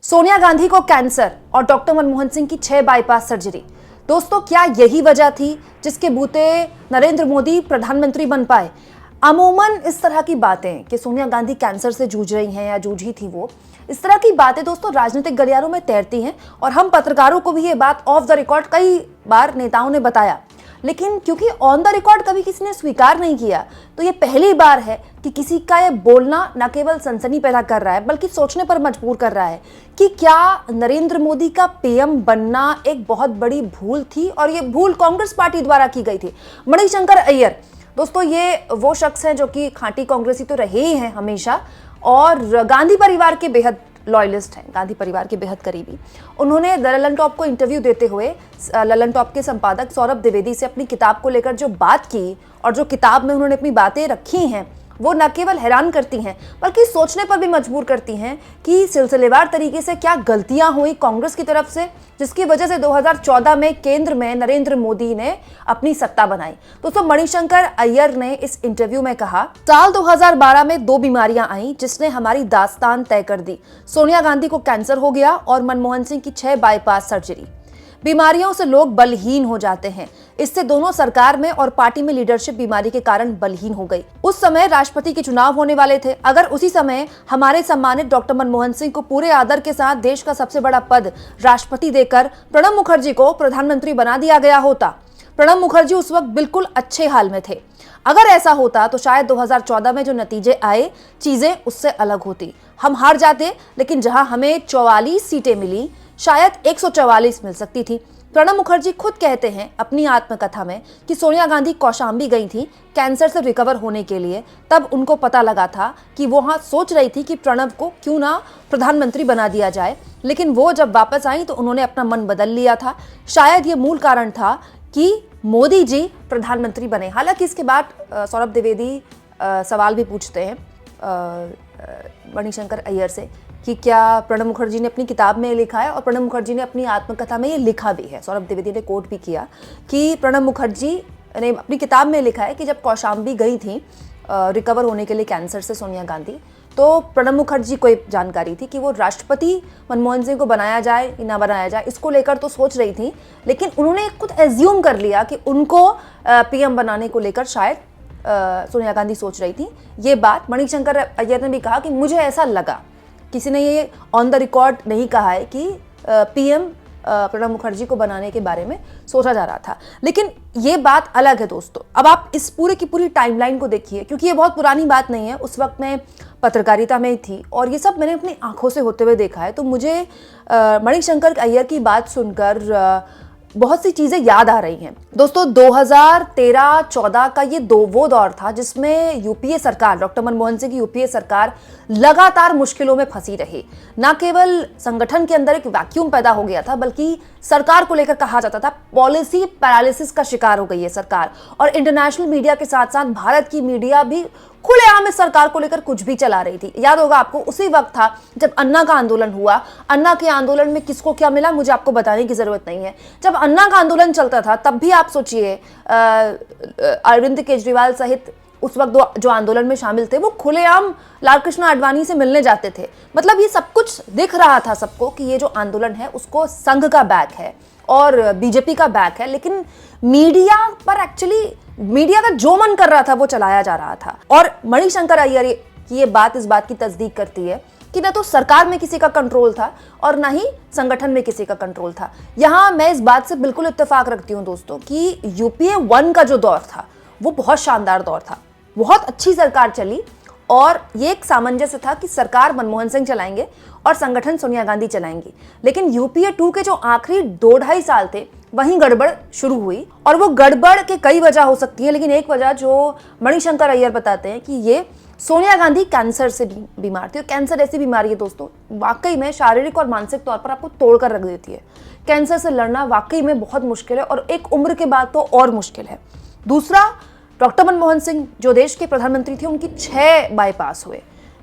सोनिया गांधी को कैंसर और डॉक्टर मनमोहन सिंह की 6 बाईपास सर्जरी। दोस्तों, क्या यही वजह थी जिसके बूते नरेंद्र मोदी प्रधानमंत्री बन पाए? अमूमन इस तरह की बातें कि सोनिया गांधी कैंसर से जूझ रही हैं या जूझी थी वो, इस तरह की बातें दोस्तों राजनीतिक गलियारों में तैरती हैं और हम पत्रकारों को भी ये बात ऑफ द रिकॉर्ड कई बार नेताओं ने बताया, लेकिन क्योंकि ऑन द रिकॉर्ड कभी किसी ने स्वीकार नहीं किया, तो ये पहली बार है कि किसी का ये बोलना न केवल सनसनी पैदा कर रहा है बल्कि सोचने पर मजबूर कर रहा है कि क्या नरेंद्र मोदी का पीएम बनना एक बहुत बड़ी भूल थी और ये भूल कांग्रेस पार्टी द्वारा की गई थी। मणिशंकर अय्यर दोस्तों, ये वो शख्स हैं जो कि खांटी कांग्रेसी तो रहे ही हैं हमेशा और गांधी परिवार के बेहद लॉयलिस्ट हैं, गांधी परिवार के बेहद करीबी। उन्होंने द ललन टॉप को इंटरव्यू देते हुए ललन टॉप के संपादक सौरभ द्विवेदी से अपनी किताब को लेकर जो बात की और जो किताब में उन्होंने अपनी बातें रखी हैं, वो न केवल हैरान करती हैं बल्कि सोचने पर भी मजबूर करती हैं कि सिलसिलेवार तरीके से क्या गलतियां हुई कांग्रेस की तरफ से, जिसकी वजह से 2014 में केंद्र में नरेंद्र मोदी ने अपनी सत्ता बनाई। दोस्तों, मणिशंकर अय्यर ने इस इंटरव्यू में कहा, साल 2012 में 2 बीमारियां आई जिसने हमारी दास्तान तय कर दी। सोनिया गांधी को कैंसर हो गया और मनमोहन सिंह की 6 बाईपास सर्जरी। बीमारियों से लोग बलहीन हो जाते हैं, इससे दोनों सरकार में और पार्टी में लीडरशिप बीमारी के कारण बलहीन हो गई। उस समय राष्ट्रपति के चुनाव होने वाले थे। अगर उसी समय हमारे सम्मानित डॉक्टर मनमोहन सिंह को पूरे आदर के साथ देश का सबसे बड़ा पद राष्ट्रपति देकर प्रणब मुखर्जी को प्रधानमंत्री बना दिया गया होता। प्रणब मुखर्जी उस वक्त बिल्कुल अच्छे हाल में थे। अगर ऐसा होता तो शायद 2014 में जो नतीजे आए, चीजें उससे अलग होती। हम हार जाते, लेकिन जहां हमें 44 सीटें मिली, शायद 144 मिल सकती थी। प्रणब मुखर्जी खुद कहते हैं अपनी आत्मकथा में कि सोनिया गांधी कौशाम्बी गई थी कैंसर से रिकवर होने के लिए। तब उनको पता लगा था कि वो वहाँ सोच रही थी कि प्रणब को क्यों ना प्रधानमंत्री बना दिया जाए, लेकिन वो जब वापस आई तो उन्होंने अपना मन बदल लिया था। शायद ये मूल कारण था कि मोदी जी प्रधानमंत्री बने। हालांकि इसके बाद सौरभ द्विवेदी सवाल भी पूछते हैं मणिशंकर अय्यर से कि क्या प्रणब मुखर्जी ने अपनी किताब में लिखा है, और प्रणब मुखर्जी ने अपनी आत्मकथा में ये लिखा भी है। सौरभ द्विवेदी ने कोट भी किया कि प्रणब मुखर्जी ने अपनी किताब में लिखा है कि जब कौशाम्बी गई थी रिकवर होने के लिए कैंसर से सोनिया गांधी, तो प्रणब मुखर्जी को एक जानकारी थी कि वो राष्ट्रपति मनमोहन सिंह को बनाया जाए या ना बनाया जाए, इसको लेकर तो सोच रही थी, लेकिन उन्होंने खुद एज्यूम कर लिया कि उनको पीएम बनाने को लेकर शायद सोनिया गांधी सोच रही थी। ये बात मणिशंकर अय्यर ने भी कहा कि मुझे ऐसा लगा। किसी ने ये ऑन द रिकॉर्ड नहीं कहा है कि पीएम प्रणब मुखर्जी को बनाने के बारे में सोचा जा रहा था, लेकिन ये बात अलग है दोस्तों। अब आप इस पूरे की पूरी टाइमलाइन को देखिए, क्योंकि ये बहुत पुरानी बात नहीं है। उस वक्त मैं पत्रकारिता में थी और ये सब मैंने अपनी आंखों से होते हुए देखा है, तो मुझे मणिशंकर अय्यर की बात सुनकर बहुत सी चीजें याद आ रही हैं। दोस्तों, 2013-14 का ये वो दौर था जिसमें यूपीए सरकार, डॉक्टर मनमोहन सिंह की यूपीए सरकार लगातार मुश्किलों में फंसी रही। न केवल संगठन के अंदर एक वैक्यूम पैदा हो गया था, बल्कि सरकार को लेकर कहा जाता था पॉलिसी पैरालिसिस का शिकार हो गई है सरकार। और इंटरनेशनल मीडिया के साथ साथ भारत की मीडिया भी खुलेआम इस सरकार को लेकर कुछ भी चला रही थी। याद होगा आपको, उसी वक्त था जब अन्ना का आंदोलन हुआ। अन्ना के आंदोलन में किसको क्या मिला मुझे आपको बताने की जरूरत नहीं है। जब अन्ना का आंदोलन चलता था तब भी आप सोचिए अरविंद केजरीवाल सहित उस वक्त जो आंदोलन में शामिल थे वो खुलेआम लालकृष्ण आडवाणी से मिलने जाते थे। मतलब ये सब कुछ दिख रहा था सबको कि ये जो आंदोलन है उसको संघ का बैक है और बीजेपी का बैक है, लेकिन मीडिया पर एक्चुअली मीडिया का जो मन कर रहा था वो चलाया जा रहा था। और मणिशंकर अय्यर की ये बात इस बात की तस्दीक करती है कि ना तो सरकार में किसी का कंट्रोल था और ना ही संगठन में किसी का कंट्रोल था। यहां मैं इस बात से बिल्कुल इत्तेफाक रखती हूं दोस्तों कि यूपीए 1 का जो दौर था वो बहुत शानदार दौर था। बहुत अच्छी सरकार चली और ये एक सामंजस्य था कि सरकार मनमोहन सिंह चलाएंगे और संगठन सोनिया गांधी चलाएंगी। लेकिन यूपीए 2 के जो आखिरी 2-2.5 साल थे वहीं गड़बड़ शुरू हुई, और वो गड़बड़ के कई वजह हो सकती है, लेकिन एक वजह जो मणिशंकर अय्यर बताते हैं कि ये सोनिया गांधी कैंसर से बीमार थी। और कैंसर ऐसी बीमारी है दोस्तों, वाकई में शारीरिक और मानसिक तौर पर आपको तोड़ कर रख देती है। कैंसर से लड़ना वाकई में बहुत मुश्किल है और एक उम्र के बाद तो और मुश्किल है। दूसरा, डॉक्टर मनमोहन सिंह जो देश के प्रधानमंत्री थे, उनकी 6 बाईपास हुए।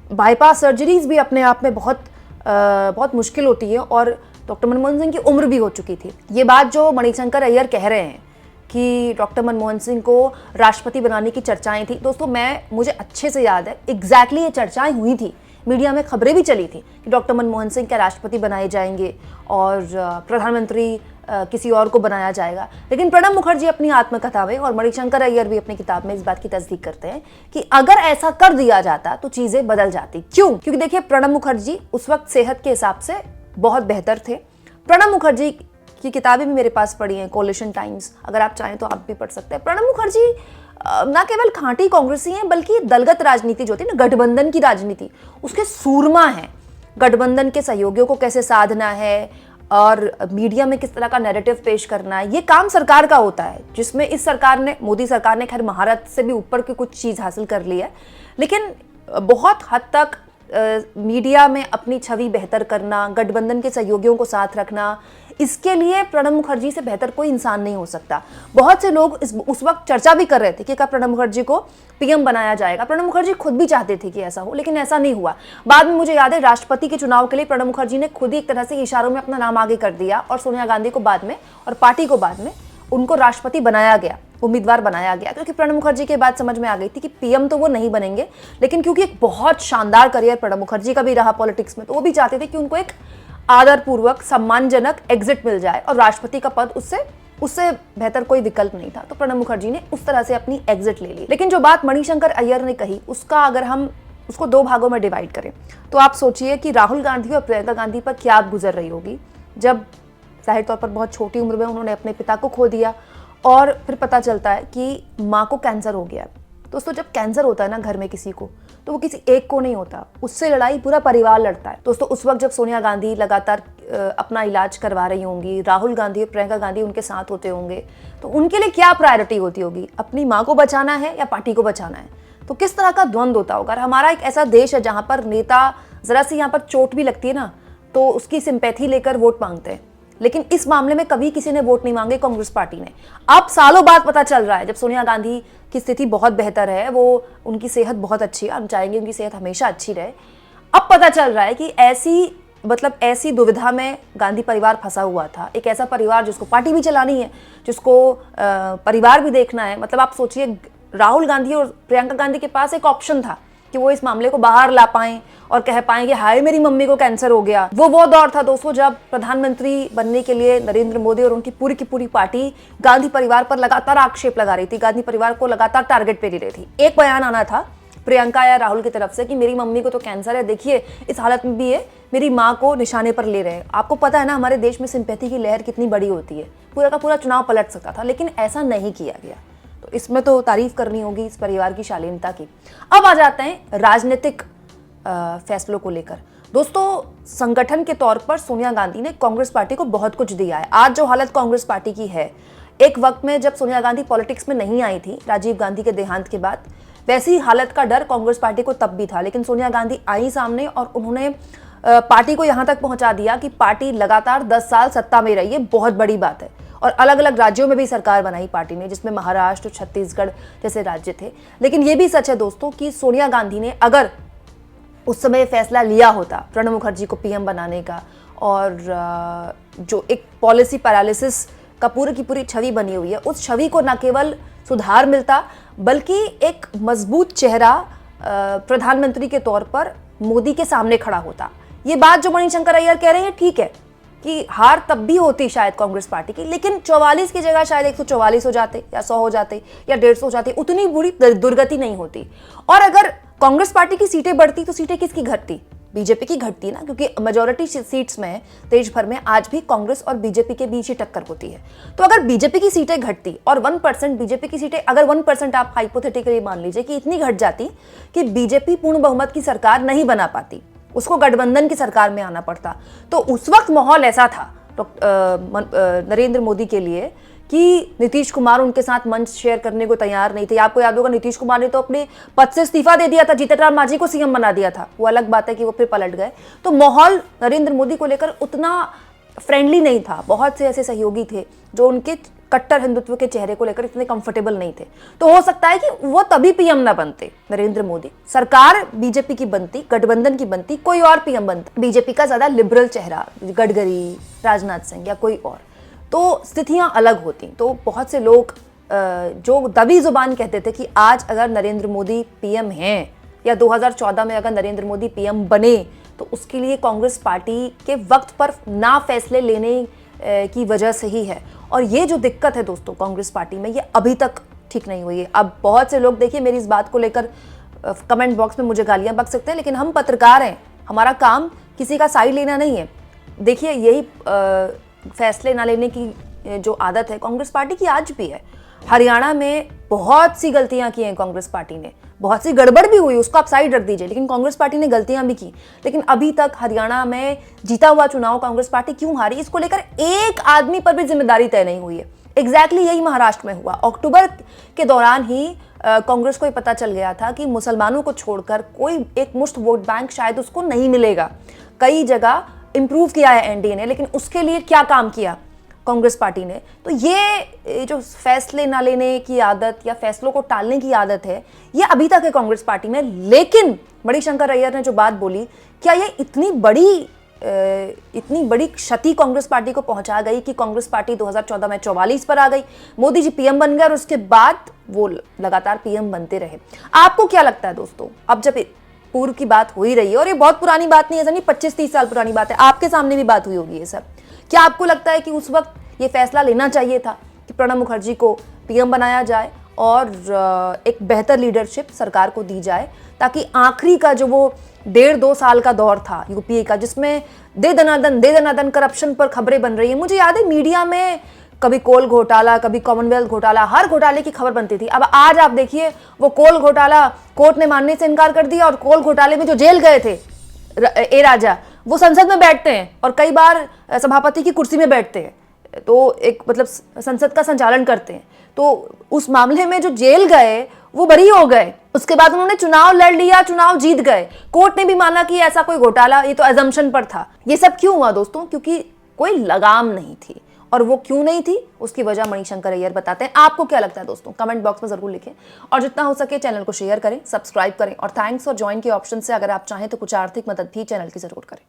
बाईपास सर्जरीज भी अपने आप में बहुत मुश्किल होती है और डॉक्टर मनमोहन सिंह की उम्र भी हो चुकी थी। ये बात जो मणिशंकर अय्यर कह रहे हैं कि डॉक्टर मनमोहन सिंह को राष्ट्रपति बनाने की चर्चाएं थी, दोस्तों मुझे अच्छे से याद है एग्जैक्टली ये चर्चाएं हुई थी। मीडिया में खबरें भी चली थी कि डॉक्टर मनमोहन सिंह क्या राष्ट्रपति बनाए जाएंगे और प्रधानमंत्री किसी और को बनाया जाएगा। लेकिन प्रणब मुखर्जी अपनी आत्मकथा में और मणिशंकर अय्यर भी अपनी किताब में इस बात की तस्दीक करते हैं कि अगर ऐसा कर दिया जाता तो चीजें बदल जाती। क्यों? क्योंकि देखिए, प्रणब मुखर्जी उस वक्त सेहत के हिसाब से बहुत बेहतर थे। प्रणब मुखर्जी की किताबें भी मेरे पास पढ़ी हैं, कोलिशन टाइम्स, अगर आप चाहें तो आप भी पढ़ सकते हैं। प्रणब मुखर्जी ना केवल खांटी कांग्रेसी हैं, बल्कि दलगत राजनीति जो थी ना, गठबंधन की राजनीति, उसके सूरमा हैं। गठबंधन के सहयोगियों को कैसे साधना है और मीडिया में किस तरह का नैरेटिव पेश करना है, ये काम सरकार का होता है, जिसमें इस सरकार ने, मोदी सरकार ने खैर महारत से भी ऊपर की कुछ चीज़ हासिल कर ली है, लेकिन बहुत हद तक मीडिया में अपनी छवि बेहतर करना, गठबंधन के सहयोगियों को साथ रखना, इसके लिए प्रणब मुखर्जी से बेहतर कोई इंसान नहीं हो सकता। बहुत से लोग उस वक्त चर्चा भी कर रहे थे कि क्या प्रणब मुखर्जी को पीएम बनाया जाएगा। प्रणब मुखर्जी खुद भी चाहते थे कि ऐसा हो, लेकिन ऐसा नहीं हुआ। बाद में मुझे याद है, राष्ट्रपति के चुनाव के लिए प्रणब मुखर्जी ने खुद ही एक तरह से इशारों में अपना नाम आगे कर दिया और सोनिया गांधी को बाद में और पार्टी को बाद में उनको राष्ट्रपति बनाया गया, उम्मीदवार बनाया गया, क्योंकि प्रणब मुखर्जी के बाद समझ में आ गई थी कि पीएम तो वो नहीं बनेंगे, लेकिन क्योंकि एक बहुत शानदार करियर प्रणब मुखर्जी का भी रहा पॉलिटिक्स में, तो वो भी चाहते थे कि उनको एक आदरपूर्वक सम्मानजनक एग्जिट मिल जाए और राष्ट्रपति का पद उससे बेहतर कोई विकल्प नहीं था। तो प्रणब मुखर्जी ने उस तरह से अपनी एग्जिट ले ली। लेकिन जो बात मणिशंकर अय्यर ने कही, उसका अगर हम उसको दो भागों में डिवाइड करें तो आप सोचिए कि राहुल गांधी और प्रियंका गांधी पर क्या गुजर रही होगी, जब जाहिर तौर पर बहुत छोटी उम्र में उन्होंने अपने पिता को खो दिया और फिर पता चलता है कि माँ को कैंसर हो गया। दोस्तों, जब कैंसर होता है ना घर में किसी को, तो वो किसी एक को नहीं होता, उससे लड़ाई पूरा परिवार लड़ता है। दोस्तों, उस वक्त जब सोनिया गांधी लगातार अपना इलाज करवा रही होंगी, राहुल गांधी और प्रियंका गांधी उनके साथ होते होंगे, तो उनके लिए क्या प्रायोरिटी होती होगी? अपनी माँ को बचाना है या पार्टी को बचाना है? तो किस तरह का द्वंद्व होता होगा। हमारा एक ऐसा देश है जहाँ पर नेता जरा सी यहाँ पर चोट भी लगती है ना, तो उसकी सिंपैथी लेकर वोट मांगते हैं, लेकिन इस मामले में कभी किसी ने वोट नहीं मांगे कांग्रेस पार्टी ने। अब सालों बाद पता चल रहा है, जब सोनिया गांधी की स्थिति बहुत बेहतर है, वो उनकी सेहत बहुत अच्छी है, हम चाहेंगे उनकी सेहत हमेशा अच्छी रहे, अब पता चल रहा है कि ऐसी दुविधा में गांधी परिवार फंसा हुआ था। एक ऐसा परिवार जिसको पार्टी भी चलानी है, जिसको परिवार भी देखना है। मतलब आप सोचिए, राहुल गांधी और प्रियंका गांधी के पास एक ऑप्शन था कि वो इस मामले को बाहर ला पाएं और कह पाएं कि हाय मेरी मम्मी को कैंसर हो गया। वो दौर था दोस्तों, जब प्रधानमंत्री बनने के लिए नरेंद्र मोदी और उनकी पूरी की पूरी पार्टी गांधी परिवार पर लगातार आक्षेप लगा रही थी, गांधी परिवार को लगातार टारगेट पे ले रही थी। एक बयान आना था प्रियंका या राहुल की तरफ से कि मेरी मम्मी को तो कैंसर है, देखिए इस हालत में भी ये मेरी माँ को निशाने पर ले रहे हैं। आपको पता है ना, हमारे देश में सिंपैथी की लहर कितनी बड़ी होती है, पूरा का पूरा चुनाव पलट सकता था, लेकिन ऐसा नहीं किया गया। तो इसमें तो तारीफ करनी होगी इस परिवार की शालीनता की। अब आ जाते हैं राजनीतिक फैसलों को लेकर। दोस्तों, संगठन के तौर पर सोनिया गांधी ने कांग्रेस पार्टी को बहुत कुछ दिया है। आज जो हालत कांग्रेस पार्टी की है, एक वक्त में जब सोनिया गांधी पॉलिटिक्स में नहीं आई थी राजीव गांधी के देहांत के बाद, वैसी हालत का डर कांग्रेस पार्टी को तब भी था, लेकिन सोनिया गांधी आई सामने और उन्होंने पार्टी को यहां तक पहुंचा दिया कि पार्टी लगातार 10 साल सत्ता में रही है। बहुत बड़ी बात है। और अलग अलग राज्यों में भी सरकार बनाई पार्टी ने, जिसमें महाराष्ट्र, छत्तीसगढ़ जैसे राज्य थे। लेकिन ये भी सच है दोस्तों कि सोनिया गांधी ने अगर उस समय फैसला लिया होता प्रणब मुखर्जी को पीएम बनाने का, और जो एक पॉलिसी पैरालिसिस का पूरी की पूरी छवि बनी हुई है, उस छवि को न केवल सुधार मिलता, बल्कि एक मजबूत चेहरा प्रधानमंत्री के तौर पर मोदी के सामने खड़ा होता। ये बात जो मणिशंकर अय्यर कह रहे हैं ठीक है कि हार तब भी होती शायद कांग्रेस पार्टी की, लेकिन 44 की जगह शायद 144 हो जाते या 100 हो जाते या 150 हो जाते, उतनी बुरी दुर्गति नहीं होती। और अगर कांग्रेस पार्टी की सीटें बढ़ती तो सीटें किसकी घटती? बीजेपी की घटती ना, क्योंकि मेजॉरिटी सीट्स में देश भर में आज भी कांग्रेस और बीजेपी के बीच ही टक्कर होती है। तो अगर बीजेपी की सीटें घटती और 1% बीजेपी की सीटें, अगर 1% आप हाइपोथेटिकली मान लीजिए कि इतनी घट जाती कि बीजेपी पूर्ण बहुमत की सरकार नहीं बना पाती, उसको गठबंधन की सरकार में आना पड़ता, तो उस वक्त माहौल ऐसा था नरेंद्र मोदी के लिए कि नीतीश कुमार उनके साथ मंच शेयर करने को तैयार नहीं थे। आपको याद होगा, नीतीश कुमार ने तो अपने पद से इस्तीफा दे दिया था, जीतन राम मांझी को सीएम बना दिया था। वो अलग बात है कि वो फिर पलट गए। तो माहौल नरेंद्र मोदी को लेकर उतना फ्रेंडली नहीं था। बहुत से ऐसे सहयोगी थे जो उनके कट्टर हिंदुत्व के चेहरे को लेकर इतने कंफर्टेबल नहीं थे। तो हो सकता है कि वो तभी पीएम ना बनते नरेंद्र मोदी, सरकार बीजेपी की बनती, गठबंधन की बनती, कोई और पीएम बनता, बीजेपी का ज्यादा लिबरल चेहरा, गडकरी, राजनाथ सिंह या कोई और, तो स्थितियां अलग होती। तो बहुत से लोग जो दबी जुबान कहते थे कि आज अगर नरेंद्र मोदी पीएम हैं या 2014 में अगर नरेंद्र मोदी पीएम बने तो उसके लिए कांग्रेस पार्टी के वक्त पर ना फैसले लेने की वजह से ही है। और ये जो दिक्कत है दोस्तों कांग्रेस पार्टी में, ये अभी तक ठीक नहीं हुई है। अब बहुत से लोग देखिए मेरी इस बात को लेकर कमेंट बॉक्स में मुझे गालियां बक सकते हैं, लेकिन हम पत्रकार हैं, हमारा काम किसी का साइड लेना नहीं है। देखिए यही फैसले ना लेने की जो आदत है कांग्रेस पार्टी की आज भी है। हरियाणा में बहुत सी गलतियां की हैं कांग्रेस पार्टी ने, बहुत सी गड़बड़ भी हुई, उसको आप साइड रख दीजिए, लेकिन कांग्रेस पार्टी ने गलतियां भी की। लेकिन अभी तक हरियाणा में जीता हुआ चुनाव कांग्रेस पार्टी क्यों हारी, इसको लेकर एक आदमी पर भी जिम्मेदारी तय नहीं हुई है। एग्जैक्टली यही महाराष्ट्र में हुआ। अक्टूबर के दौरान ही कांग्रेस को ये पता चल गया था कि मुसलमानों को छोड़कर कोई एक मुश्त वोट बैंक शायद उसको नहीं मिलेगा। कई जगह इंप्रूव किया है एनडीए ने, लेकिन उसके लिए क्या काम किया कांग्रेस पार्टी ने। तो ये जो फैसले ना लेने की आदत या फैसलों को टालने की आदत है, ये अभी तक है कांग्रेस पार्टी में। लेकिन मणिशंकर अय्यर ने जो बात बोली, क्या ये इतनी बड़ी क्षति कांग्रेस पार्टी को पहुंचा गई कि कांग्रेस पार्टी 2014 में 44 पर आ गई, मोदी जी पीएम बन गए और उसके बाद वो लगातार पीएम बनते रहे। आपको क्या लगता है दोस्तों, अब जब पूर्व की बात हो ही रही है, और ये बहुत पुरानी बात नहीं है, नहीं 25-30 साल पुरानी बात है, आपके सामने भी बात हुई होगी ये सब, क्या आपको लगता है कि उस वक्त ये फैसला लेना चाहिए था कि प्रणब मुखर्जी को पीएम बनाया जाए और एक बेहतर लीडरशिप सरकार को दी जाए, ताकि आखिरी का जो वो 1.5-2 साल का दौर था यूपीए का, जिसमें दे दनादन करप्शन पर खबरें बन रही है। मुझे याद है मीडिया में कभी कोल घोटाला, कभी कॉमनवेल्थ घोटाला, हर घोटाले की खबर बनती थी। अब आज आप देखिए वो कोल घोटाला कोर्ट ने मानने से इनकार कर दिया, और कोल घोटाले में जो जेल गए थे ए राजा, वो संसद में बैठते हैं और कई बार सभापति की कुर्सी में बैठते हैं, तो एक मतलब संसद का संचालन करते हैं। तो उस मामले में जो जेल गए वो बरी हो गए, उसके बाद उन्होंने चुनाव लड़ लिया, चुनाव जीत गए, कोर्ट ने भी माना कि ऐसा कोई घोटाला, ये तो अजम्पशन पर था। ये सब क्यों हुआ दोस्तों? क्योंकि कोई लगाम नहीं थी, और वो क्यों नहीं थी उसकी वजह मणिशंकर अय्यर बताते हैं। आपको क्या लगता है दोस्तों, कमेंट बॉक्स में जरूर लिखें, और जितना हो सके चैनल को शेयर करें, सब्सक्राइब करें, और थैंक्स और ज्वाइन के ऑप्शन से अगर आप चाहें तो कुछ आर्थिक मदद भी चैनल की जरूर करें।